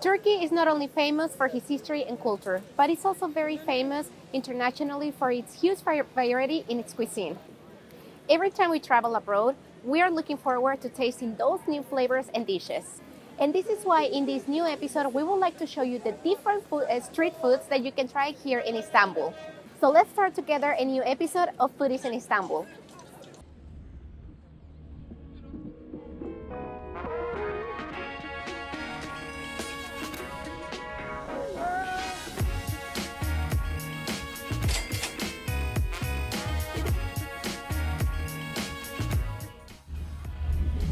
Turkey is not only famous for its history and culture, but it's also very famous internationally for its huge variety in its cuisine. Every time we travel abroad, we are looking forward to tasting those new flavors and dishes. And this is why in this new episode, we would like to show you the different street foods that you can try here in Istanbul. So let's start together a new episode of Foodies in Istanbul.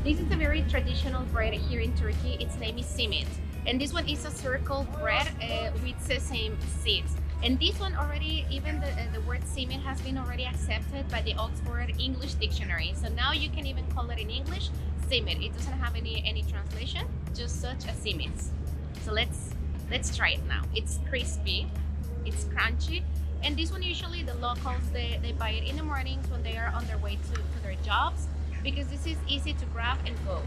This is a very traditional bread here in Turkey. Its name is simit. And this one is a circle bread with sesame seeds. And this one already, even the word simit has been already accepted by the Oxford English Dictionary. So now you can even call it in English simit. It doesn't have any translation, just such a simit. So let's try it now. It's crispy, it's crunchy. And this one usually the locals, they buy it in the mornings when they are on their way to their jobs, because this is easy to grab and go.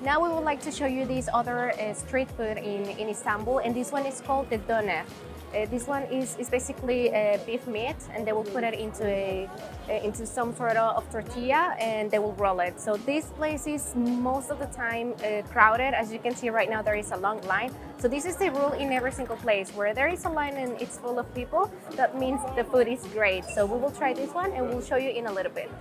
Now we would like to show you this other street food in Istanbul, and this one is called the doner. This one is basically beef meat, and they will put it into some sort of tortilla, and they will roll it. So this place is most of the time crowded. As you can see right now, there is a long line. So this is the rule in every single place. Where there is a line and it's full of people, that means the food is great. So we will try this one, and we'll show you in a little bit.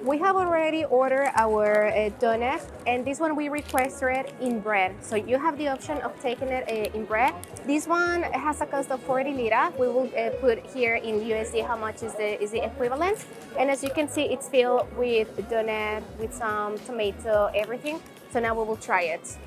We have already ordered our doner, and this one we requested in bread. So you have the option of taking it in bread. This one has a cost of 40 lira. We will put here in USD how much is the equivalent. And as you can see, it's filled with doner, with some tomato, everything. So now we will try it.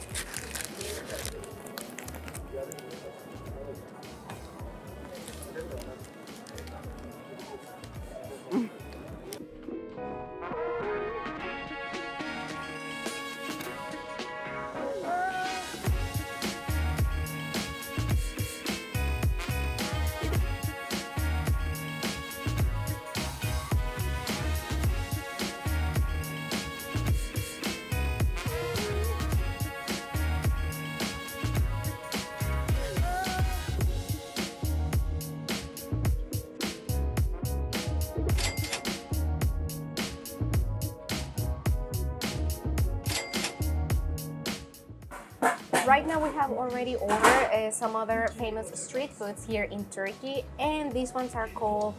Right now we have already ordered some other famous street foods here in Turkey, and these ones are called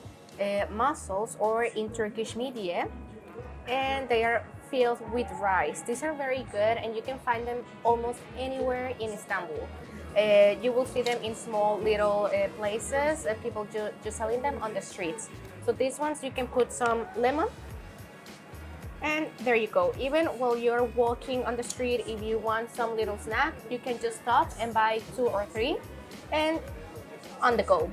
mussels, or in Turkish midye, and they are filled with rice. These are very good, and you can find them almost anywhere in Istanbul. You will see them in small little places, people just selling them on the streets. So these ones you can put some lemon, and there you go. Even while you're walking on the street, if you want some little snack, you can just stop and buy 2 or 3 and on the go.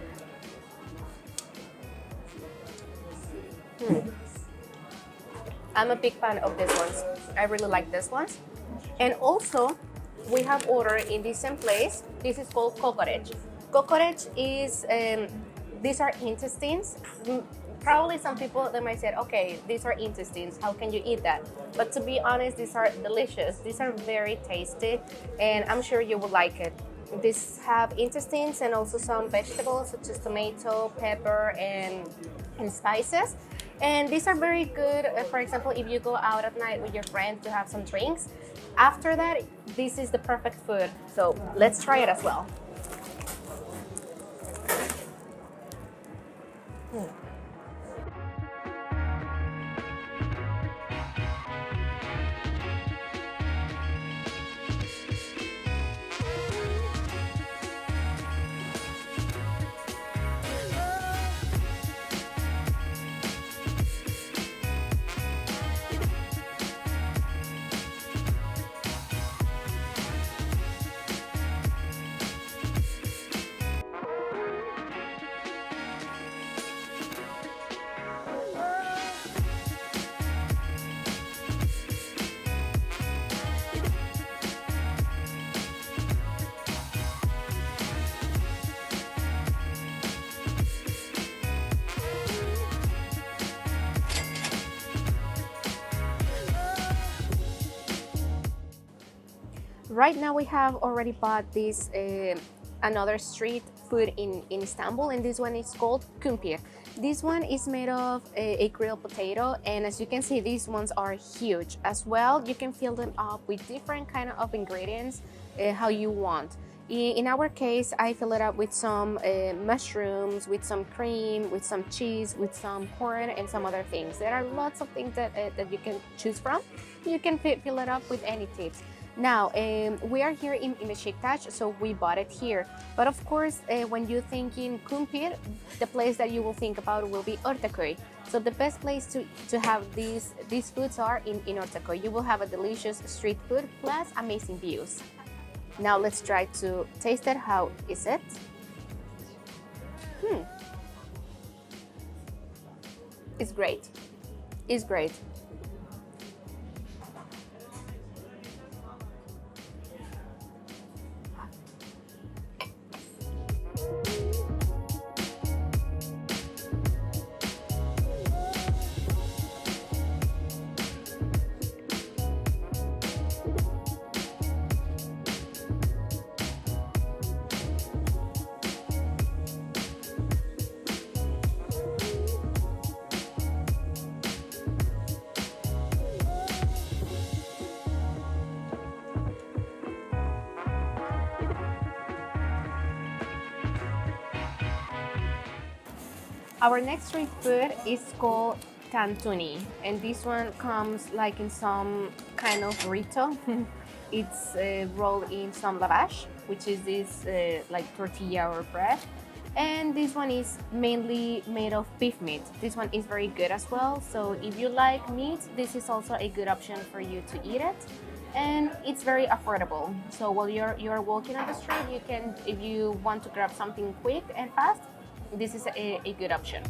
I'm a big fan of these ones. I really like this ones. And also, we have ordered in the same place. This is called kokoreç. Kokoreç is, these are intestines. Probably some people, they might say, okay, these are intestines, how can you eat that? But to be honest, these are delicious. These are very tasty, and I'm sure you will like it. These have intestines and also some vegetables such as tomato, pepper, and spices. And these are very good, for example, if you go out at night with your friends to have some drinks. After that, this is the perfect food. So let's try it as well. Right now we have already bought this another street food in Istanbul, and this one is called kumpir. This one is made of a grilled potato, and as you can see, these ones are huge as well. You can fill them up with different kind of ingredients how you want. In our case, I fill it up with some mushrooms, with some cream, with some cheese, with some corn, and some other things. There are lots of things that you can choose from. You can fill it up with any tips. Now, we are here in Besiktas, so we bought it here. But of course, when you think in kumpir, the place that you will think about will be Ortaköy. So the best place to have these foods are in Ortaköy. You will have a delicious street food plus amazing views. Now let's try to taste it. How is it? It's great. It's great. Our next street food is called tantuni, and this one comes like in some kind of burrito. It's rolled in some lavash, which is this like tortilla or bread. And this one is mainly made of beef meat. This one is very good as well. So if you like meat, this is also a good option for you to eat it. And it's very affordable. So while you're walking on the street, you can, if you want to grab something quick and fast, this is a good option.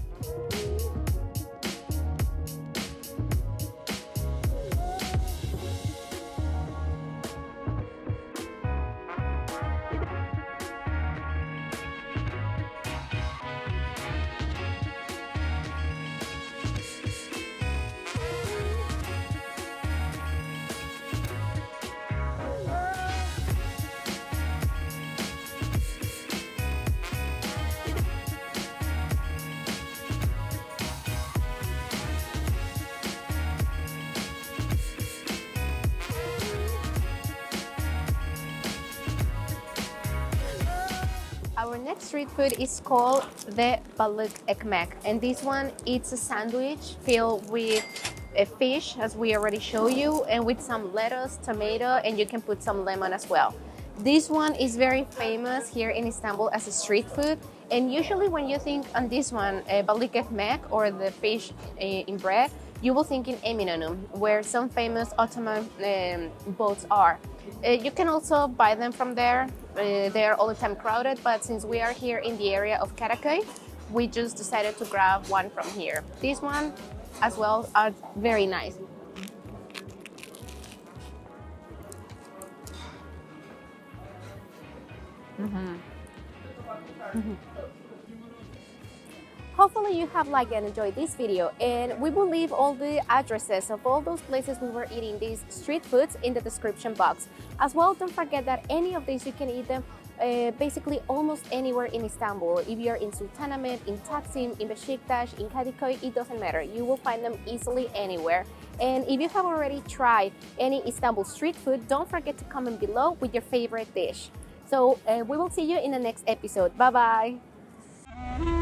Our next street food is called the Ballade, and this one it's a sandwich filled with a fish, as we already showed you, and with some lettuce, tomato, and you can put some lemon as well. This one is very famous here in Istanbul as a street food, and usually when you think on this one, Ballade or the fish in bread, you will think in Eminönü, where some famous Ottoman boats are. You can also buy them from there. They are all the time crowded, but since we are here in the area of Karaköy, we just decided to grab one from here. This one as well are very nice. Hopefully you have liked and enjoyed this video, and we will leave all the addresses of all those places we were eating these street foods in the description box. As well, don't forget that any of these you can eat them basically almost anywhere in Istanbul. If you're in Sultanahmet, in Taksim, in Besiktas, in Kadıköy, it doesn't matter. You will find them easily anywhere. And if you have already tried any Istanbul street food, don't forget to comment below with your favorite dish. So we will see you in the next episode. Bye bye.